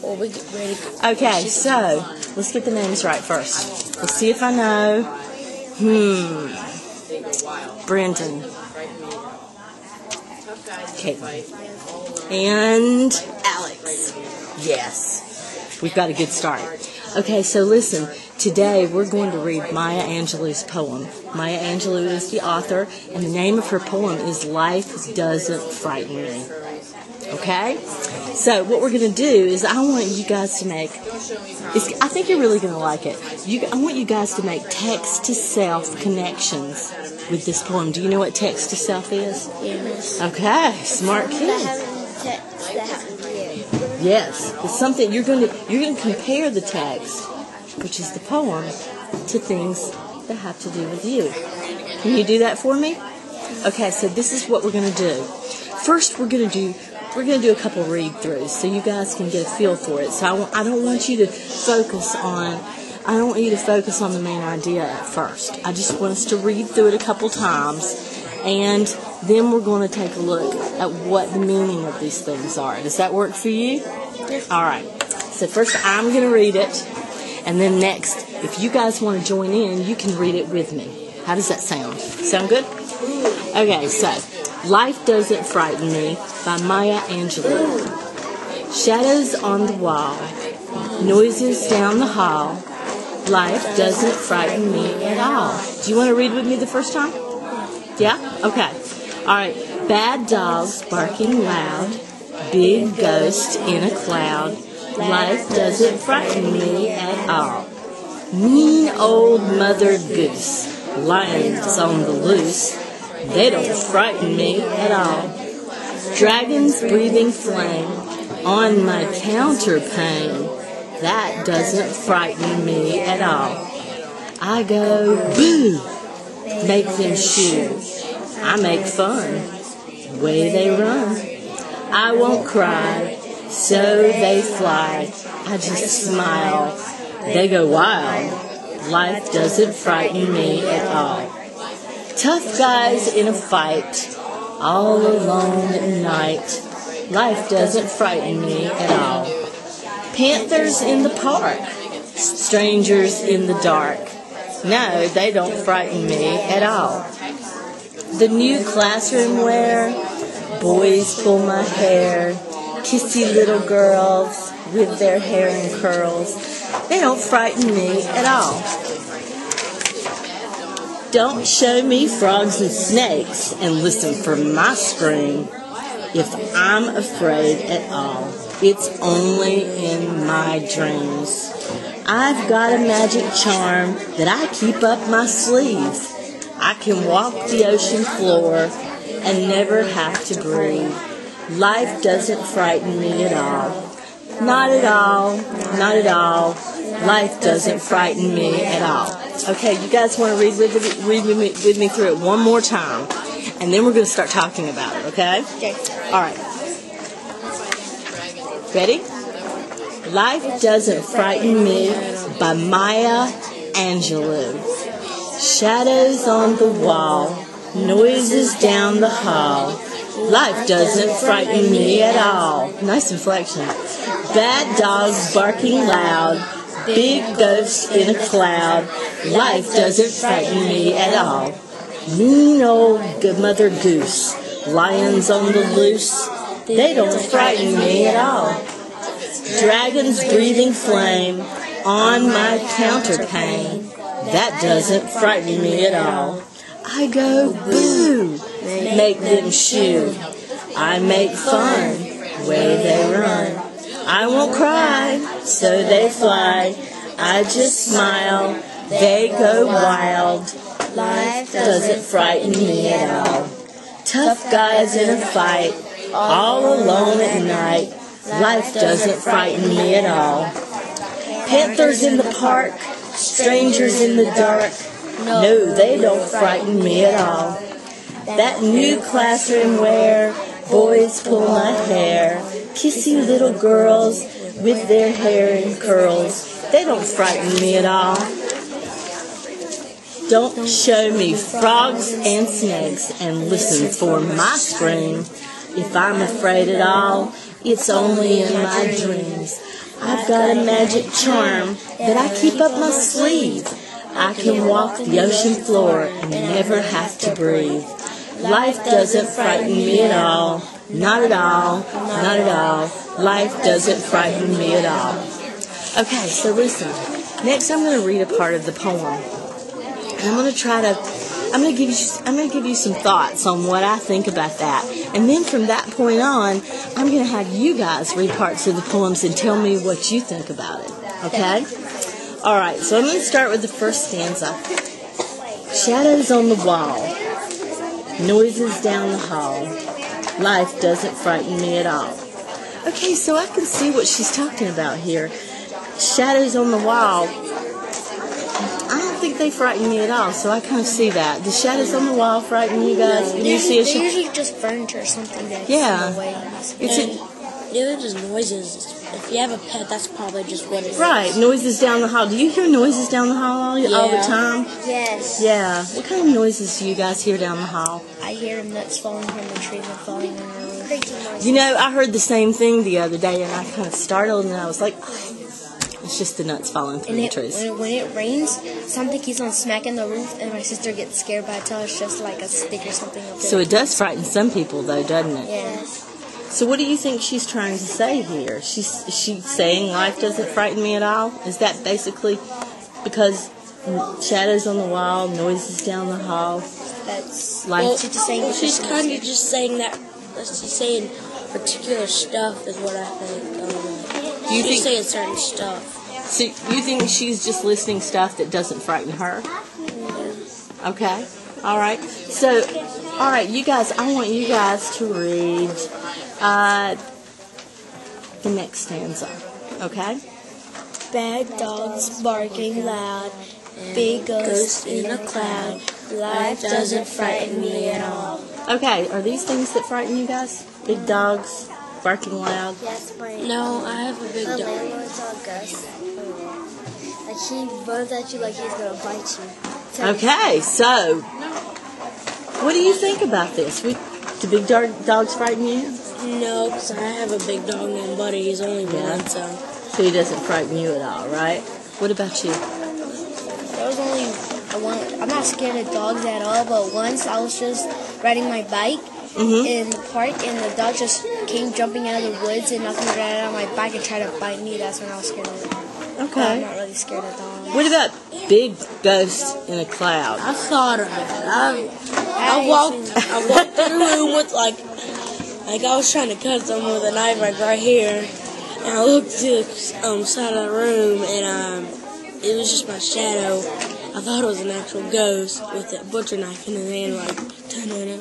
Or we get ready. Okay, so let's get the names right first. Let's see if I know. Brendan, Caitlin, and Alex. yes, we've got a good start. Okay, so listen. Today we're going to read Maya Angelou's poem. Maya Angelou is the author, and the name of her poem is Life Doesn't Frighten Me. Okay? So what we're going to do is I want you guys to make, I think you're really going to like it. I want you guys to make text-to-self connections with this poem. Do you know what text-to-self is? Yes. Okay, smart kids. Yes, it's something you're going to compare the text, which is the poem, to things that have to do with you. Can you do that for me? Okay, so this is what we're going to do. First, we're going to do a couple read-throughs so you guys can get a feel for it. So I don't want you to focus on the main idea at first. I just want us to read through it a couple times, and then we're going to take a look at what the meaning of these things are. Does that work for you? All right. So first, I'm going to read it, and then next, if you guys want to join in, you can read it with me. How does that sound? Sound good? Okay, so Life Doesn't Frighten Me by Maya Angelou. Shadows on the wall, noises down the hall. Life doesn't frighten me at all. Do you want to read with me the first time? Yeah? Okay. All right. Bad dogs barking loud, big ghost in a cloud. Life doesn't frighten me at all. Mean old mother goose, lions on the loose. They don't frighten me at all. Dragons breathing flame on my counterpane. That doesn't frighten me at all. I go boo, make them shoo. I make fun, way they run. I won't cry, so they fly. I just smile, they go wild. Life doesn't frighten me at all. Tough guys in a fight, all alone at night. Life doesn't frighten me at all. Panthers in the park, strangers in the dark. No, they don't frighten me at all. The new classroom wear, boys pull my hair, kissy little girls with their hair in curls. They don't frighten me at all. Don't show me frogs and snakes and listen for my scream. If I'm afraid at all, it's only in my dreams. I've got a magic charm that I keep up my sleeve. I can walk the ocean floor and never have to breathe. Life doesn't frighten me at all. Not at all, not at all. Life doesn't frighten me at all. Okay, you guys want to read with me through it one more time, and then we're going to start talking about it, okay? Okay. All right. Ready? Life Doesn't Frighten Me by Maya Angelou. Shadows on the wall, noises down the hall. Life doesn't frighten me at all. Nice inflection. Bad dogs barking loud, big ghosts in a cloud. Life doesn't frighten me at all. Mean old mother goose, lions on the loose. They don't frighten me at all. Dragons breathing flame on my counterpane. That doesn't frighten me at all. I go boo, make them shoo. I make fun, way they run. I won't cry, so they fly. I just smile, they go wild. Life doesn't frighten me at all. Tough guys in a fight, all alone at night. Life doesn't frighten me at all. Panthers in the park, strangers in the dark. No, they don't frighten me at all. That new classroom wear, boys pull my hair, kissy little girls with their hair in curls. They don't frighten me at all. Don't show me frogs and snakes and listen for my scream. If I'm afraid at all, it's only in my dreams. I've got a magic charm that I keep up my sleeve. I can walk the ocean floor and never have to breathe. Life doesn't frighten me at all. Not at all. Not at all. Life doesn't frighten me at all. Okay, so listen. Next, I'm going to read a part of the poem, and I'm going to give you some thoughts on what I think about that. And then from that point on, I'm going to have you guys read parts of the poems and tell me what you think about it. Okay? All right, so I'm going to start with the first stanza. Shadows on the wall, noises down the hall. Life doesn't frighten me at all. Okay, so I can see what she's talking about here. Shadows on the wall. I don't think they frighten me at all, so I kind of see that. The shadows on the wall frighten you guys? No, you see they're usually just furniture or something that's in the way. They're just noises. If you have a pet, that's probably just what it is. Right, noises down the hall. Do you hear noises down the hall all the time? Yes. Yeah. What kind of noises do you guys hear down the hall? I hear nuts falling from the trees and falling on the roof. You know, I heard the same thing the other day, and I kind of startled, and I was like, oh, it's just the nuts falling from the trees. When it rains, something keeps on smacking the roof, and my sister gets scared, but I tell her it's just like a stick or something up there. So it does frighten some people, though, doesn't it? Yes. So what do you think she's trying to say here? Is she saying life doesn't frighten me at all? Is that basically because shadows on the wall, noises down the hall? That's life. She's kind of just saying that. She's saying particular stuff is what I think. She's saying certain stuff. So you think she's just listing stuff that doesn't frighten her? Yeah. Okay. All right. So, all right, you guys. I want you guys to read the next stanza. Okay. Bad dogs barking loud, big ghost in a cloud. Life doesn't frighten me at all. Okay. Are these things that frighten you guys? Big dogs barking loud. Yes, but no, I have a big dog. landlord's dog Gus. Like he runs at you like he's gonna bite you. Okay, so what do you think about this? Do big dogs frighten you? No, because I have a big dog named Buddy. He's only one, so he doesn't frighten you at all, right? What about you? There was only one. I'm not scared of dogs at all, but once I was just riding my bike in the park, and the dog just came jumping out of the woods and knocked me right out of my bike and tried to bite me. That's when I was scared of it. Okay. I'm not really scared of dogs. What about big ghosts in a cloud? I thought of it. I walked through the room with like I was trying to cut someone with a knife right here, and I looked to the side of the room, and it was just my shadow. I thought it was an actual ghost with a butcher knife in his hand, like ta-da-da.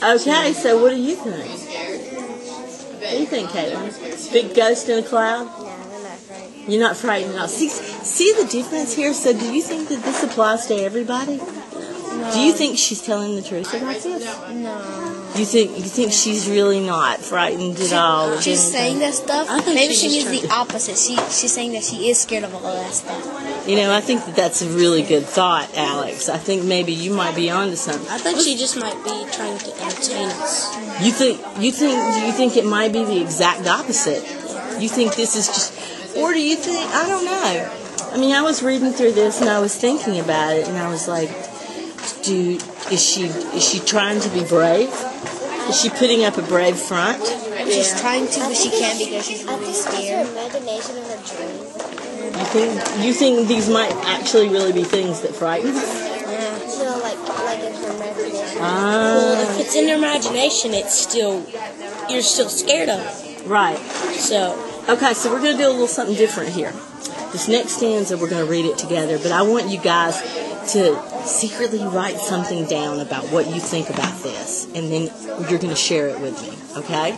Okay, so what do you think? What do you think, Caitlin? Big ghost in a cloud? You're not frightened at all. See the difference here? So do you think that this applies to everybody? No. Do you think she's telling the truth about this? No. You think she's really not frightened at all? She's saying that stuff. I think Maybe she she's means the opposite. She's saying that she is scared of all that stuff. You know, I think that's a really good thought, Alex. I think maybe you might be onto something. I think she just might be trying to entertain us. Do you think it might be the exact opposite? You think this is just, or do you think, I don't know. I mean, I was reading through this and I was thinking about it and I was like, is she trying to be brave? Is she putting up a brave front? She's trying to, but she can't because she's really scared. Imagination of a dream. You think these might actually really be things that frighten her? Yeah. No, like in her imagination. Well, if it's in her imagination, you're still scared of it. Right. So. Okay, so we're going to do a little something different here. This next stanza, we're going to read it together, but I want you guys to secretly write something down about what you think about this, and then you're going to share it with me, okay?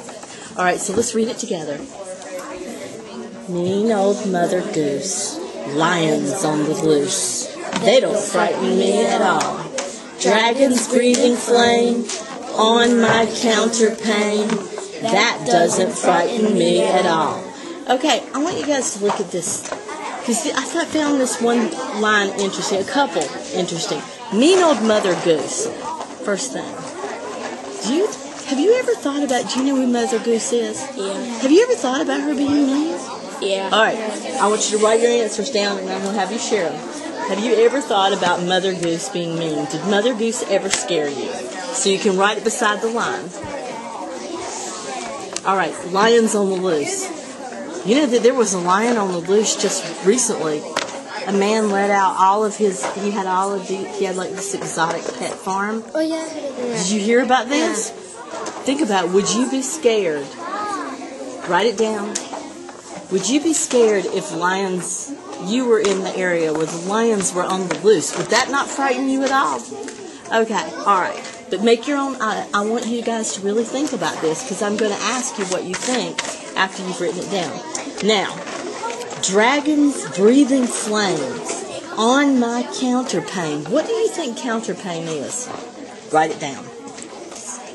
All right, so let's read it together. Mean old Mother Goose, lions on the loose, they don't frighten me at all. Dragons breathing flame on my counterpane, that doesn't frighten me at all. Okay, I want you guys to look at this, because I found this one line interesting, a couple interesting. Mean old Mother Goose. First thing, Have you ever thought about, do you know who Mother Goose is? Yeah. Have you ever thought about her being mean? Yeah. All right, I want you to write your answers down, and I'm going to have you share them. Have you ever thought about Mother Goose being mean? Did Mother Goose ever scare you? So you can write it beside the line. All right, lions on the loose. You know that there was a lion on the loose just recently. A man let out all of his, he had like this exotic pet farm. Oh, yeah. Did you hear about this? Yeah. Think about, would you be scared? Write it down. Would you be scared if you were in the area where the lions were on the loose? Would that not frighten you at all? Okay, all right. But make your own, I want you guys to really think about this, because I'm going to ask you what you think after you've written it down. Now, dragons breathing flames on my counterpane. What do you think counterpane is? Write it down.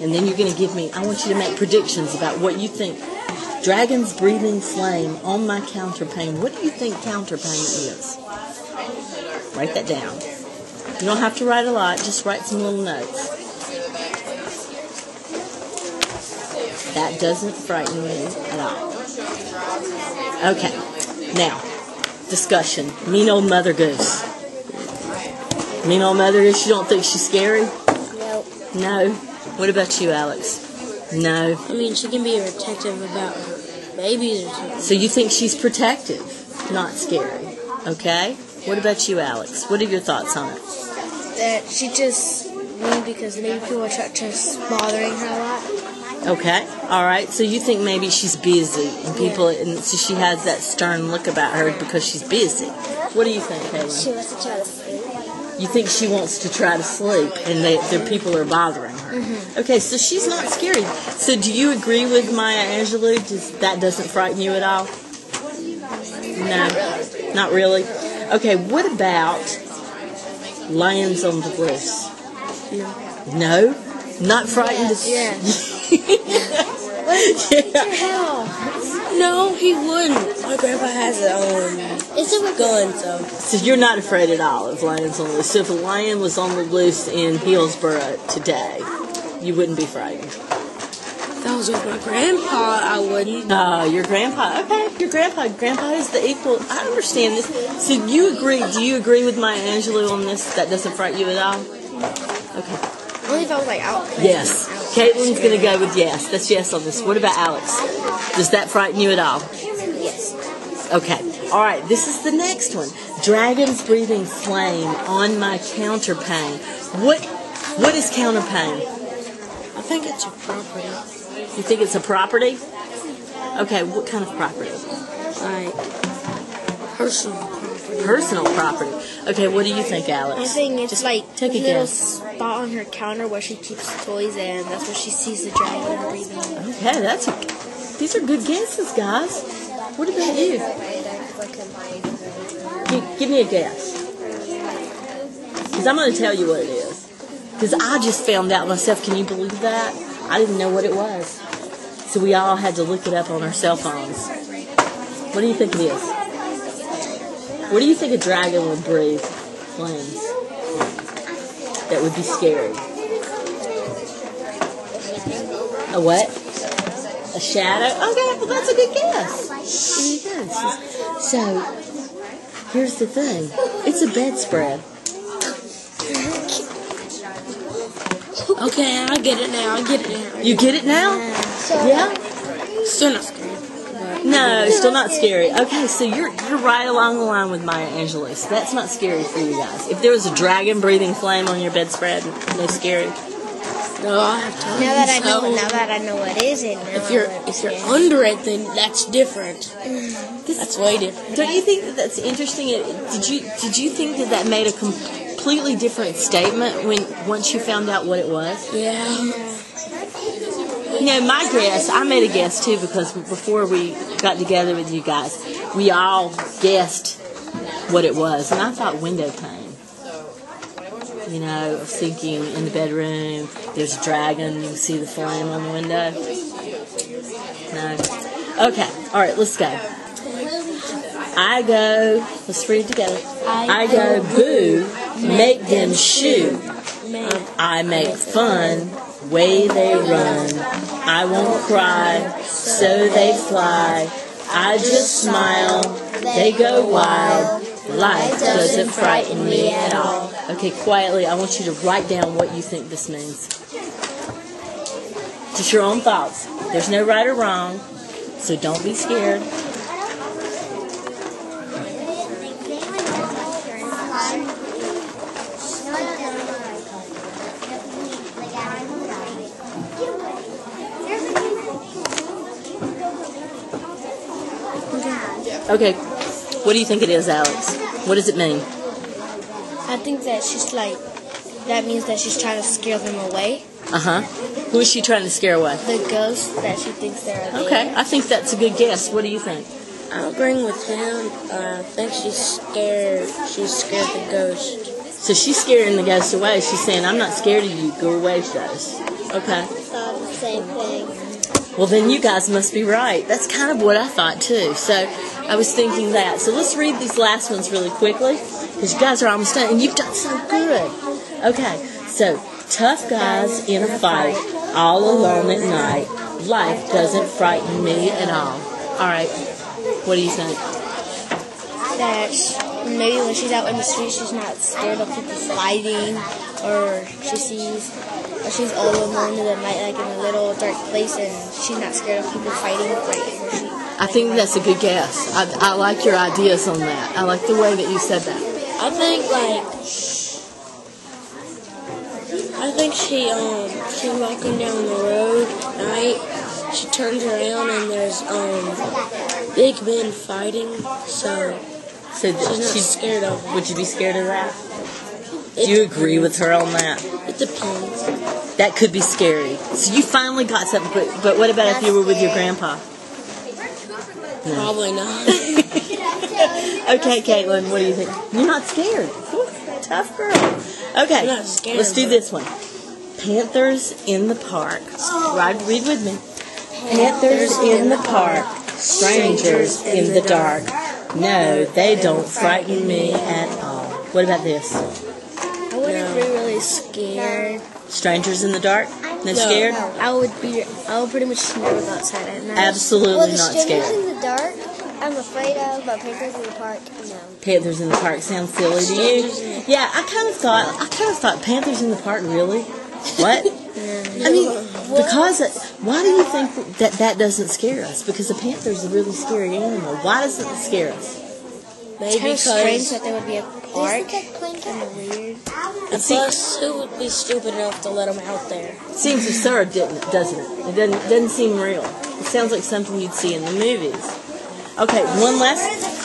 And then you're going to give me, I want you to make predictions about what you think. Dragons breathing flame on my counterpane. What do you think counterpane is? Write that down. You don't have to write a lot, just write some little notes. That doesn't frighten me at all. Okay, now, discussion. Mean old Mother Goose. Mean old Mother Goose, you don't think she's scary? Nope. No. What about you, Alex? No. I mean, she can be protective about babies or something. So you think she's protective, not scary. Okay? What about you, Alex? What are your thoughts on it? That she just mean because maybe people are just bothering her a lot. Okay. All right. So you think maybe she's busy and people, and so she has that stern look about her because she's busy. What do you think, Caitlin? She wants to try to sleep. You think she wants to try to sleep and the people are bothering her. Mm-hmm. Okay, so she's not scary. So do you agree with Maya Angelou? That doesn't frighten you at all? No, not really. Okay, what about lions on the loose? No? Not frightened? Yeah. Yeah. No, he wouldn't. My grandpa has a gun, so. So you're not afraid at all of lions on the loose. So if a lion was on the loose in Hillsboro today, you wouldn't be frightened. If that was with my grandpa, I wouldn't. Your grandpa. Okay, your grandpa. Grandpa is the equal. I understand this. So you agree? Do you agree with Maya Angelou on this? That doesn't frighten you at all? Okay. Only if I was like out. Yes. Caitlin's going to go with yes. That's yes on this. What about Alex? Does that frighten you at all? Yes. Okay. All right. This is the next one. Dragons breathing flame on my counterpane. What is counterpane? I think it's a property. You think it's a property? Okay. What kind of property? Like personal property. Personal property. Okay. What do you think, Alex? I think it's Just like take a a little guess. spot on her counter where she keeps toys, and that's where she sees the dragon breathing. Okay. These are good guesses, guys. What about you? Give me a guess. Because I'm going to tell you what it is. Because I just found out myself. Can you believe that? I didn't know what it was. So we all had to look it up on our cell phones. What do you think it is? What do you think a dragon would breathe? Flames. That would be scary. A what? A shadow? Okay, well that's a good guess. Yes. So, here's the thing. It's a bedspread. Okay, I get it now. You get it now? Yeah? Still not scary. No, still not scary. Okay, so you're right along the line with Maya Angelou. So that's not scary for you guys. If there was a dragon breathing flame on your bedspread, no scary. No, I have to. Now that I know what is it. If you're under it, then that's different. That's way different. Don't you think that's interesting? Did you think that made a completely different statement once you found out what it was? Yeah. You know, my guess, I made a guess too, because before we got together with you guys, we all guessed what it was, and I thought window pane. You know, I was thinking in the bedroom, there's a dragon, you can see the flame on the window. No. Okay, alright, let's go. I go, let's read it together. I go, boo, make them shoo. I make fun, way they run. I won't cry, so they fly. I just smile, they go wild. Life doesn't frighten me at all. Okay, quietly, I want you to write down what you think this means. Just your own thoughts. There's no right or wrong, so don't be scared. Okay, what do you think it is, Alex? What does it mean? I think that that means that she's trying to scare them away. Uh-huh. Who is she trying to scare away? The ghosts that she thinks they're there. Okay, I think that's a good guess. What do you think? I'm agreeing with him. I think she's scared. She's scared the ghost. So she's scaring the ghost away. She's saying, I'm not scared of you. Go away, ghost. Okay. I thought the same thing. Well, then you guys must be right. That's kind of what I thought, too. So I was thinking that. So let's read these last ones really quickly, because you guys are almost done, and you've done so good. Okay, so tough guys in a fight, all alone at night. Life doesn't frighten me at all. All right, what do you think? That maybe when she's out in the street, she's not scared of people fighting, or she's all alone in the night, like in a little dark place, and she's not scared of people fighting. I think that's a good guess. I like your ideas on that. I like the way that you said that. I think she's walking down the road at night. She turns around and there's big men fighting. So she's not scared of them. Would you be scared of that? Do you agree with her on that? It depends. That could be scary. So you finally got something, but what about if you were with your grandpa? No. Probably not. Okay, Caitlin, what do you think? You're not scared. Tough girl. Okay, I'm not scared, let's do this one. Panthers in the park. Read with me. Panthers in the park. Strangers in the dark. No, they don't frighten me at all. What about this? I wouldn't be really scared. Strangers in the dark? No scared? I would pretty much never go outside at night. Absolutely not scared. Strangers in the dark, I'm afraid of, but Panthers in the park, no. Panthers in the park sounds silly to you? Yeah, I kind of thought Panthers in the park, really? What? I mean, why do you think that doesn't scare us? Because the panther's a really scary animal. Why doesn't it scare us? Maybe it's kind of strange that there would be a park. Kind of weird. And plus, who would be stupid enough to let them out there? Seems absurd, doesn't it? It doesn't seem real. It sounds like something you'd see in the movies. Okay,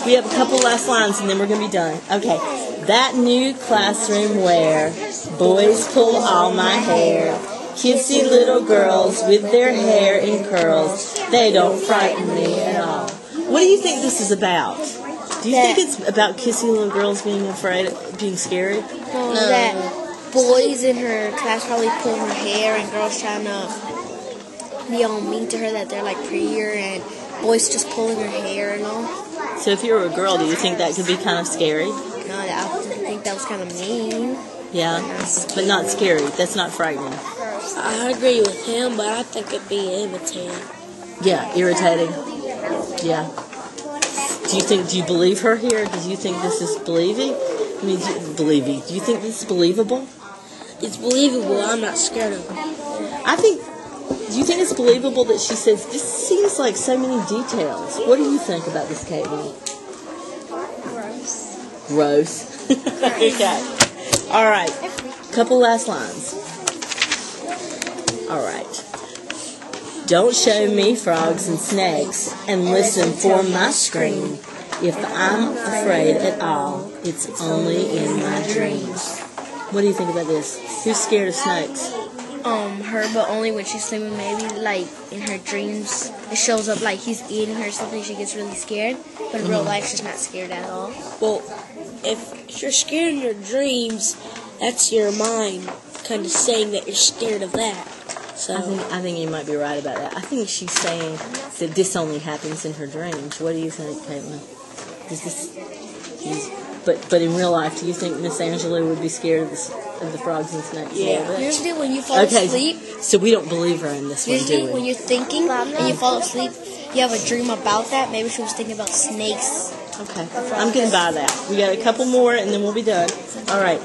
we have a couple last lines and then we're going to be done. Okay, that new classroom wear, boys pull all my hair, kissy little girls with their hair in curls, they don't frighten me at all. What do you think this is about? Do you think it's about kissy little girls being scary? No, that boys in her class probably pull her hair and girls trying to be all mean to her that they're like prettier and boys just pulling her hair and all. So if you were a girl, do you think that could be kind of scary? No, I think that was kind of mean. Yeah, but not scary. That's not frightening. I agree with him, but I think it'd be irritating. Yeah, irritating. Yeah. Do you believe her here? Do you think this is believing? I mean, do you think this is believable? It's believable. I'm not scared of it. Do you think it's believable that she says, this seems like so many details? What do you think about this, Caitlin? Gross. Okay. All right. Couple last lines. All right. Don't show me frogs and snakes and listen for my scream. If I'm afraid at all, it's only in my dreams. What do you think about this? Who's scared of snakes? Her, but only when she's sleeping. Maybe like in her dreams, it shows up like he's eating her or something. She gets really scared, but in real life, she's not scared at all. Well, if you're scared in your dreams, that's your mind kind of saying that you're scared of that. So I think you might be right about that. I think she's saying that this only happens in her dreams. What do you think, Caitlin? But in real life, do you think Miss Angelou would be scared of the frogs and snakes? Yeah. A little bit? Usually when you fall Okay, asleep, so we don't believe her in this one, do usually we? when you're thinking and you fall asleep, you have a dream about that. Maybe she was thinking about snakes. Okay, I'm going to buy that. We got a couple more and then we'll be done. All right.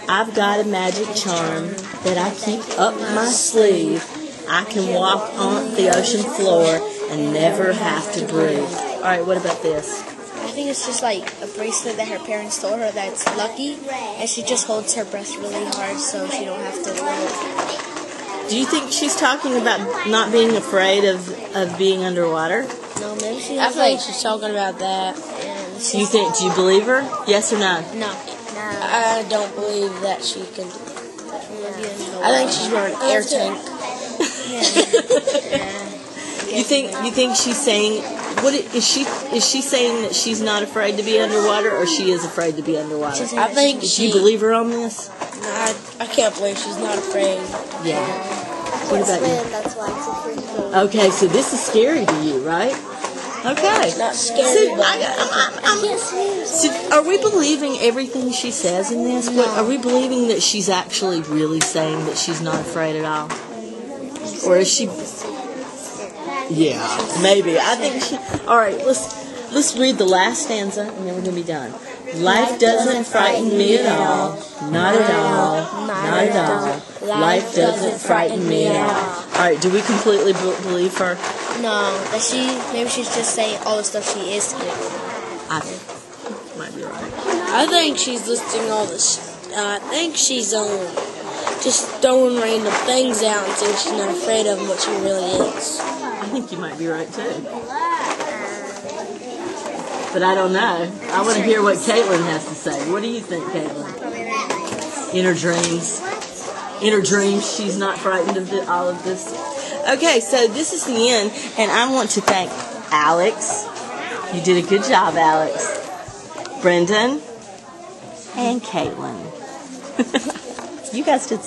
I've got a magic charm that I keep up my sleeve. I can walk on the ocean floor and never have to breathe. All right, what about this? I think it's just like a bracelet that her parents told her that's lucky, and she just holds her breath really hard so she don't have to float. Do you think she's talking about not being afraid of being underwater? No, maybe she I has think like. she's talking about that. And Do you believe her? Yes or no? No. I don't believe that she can. I think she's wearing an air tank. You think she's saying is she saying that she's not afraid to be underwater, or she is afraid to be underwater? I think Do you believe her on this? I can't believe she's not afraid. Yeah. What about you? That's why it's a freak. Okay, so this is scary to you, right? Okay. Not scary, but So are we believing everything she says in this? Are we believing that she's actually really saying that she's not afraid at all? Or is she? Yeah, maybe. I think she. All right, let's read the last stanza and then we're gonna be done. Life doesn't frighten me at all. Not at all. Not at all. Life doesn't frighten me at all. All right, do we completely believe her? No, that maybe she's just saying all the stuff she is scared of. I think might be right. I think she's listing all this. I think she's just throwing random things out and saying she's not afraid of them, but she really is. I think you might be right too. But I don't know. I want to hear what Caitlin has to say. What do you think, Caitlin? In her dreams. In her dreams, she's not frightened of all of this. Okay, so this is the end, and I want to thank Alex. You did a good job, Alex. Brendan and Caitlin. You guys did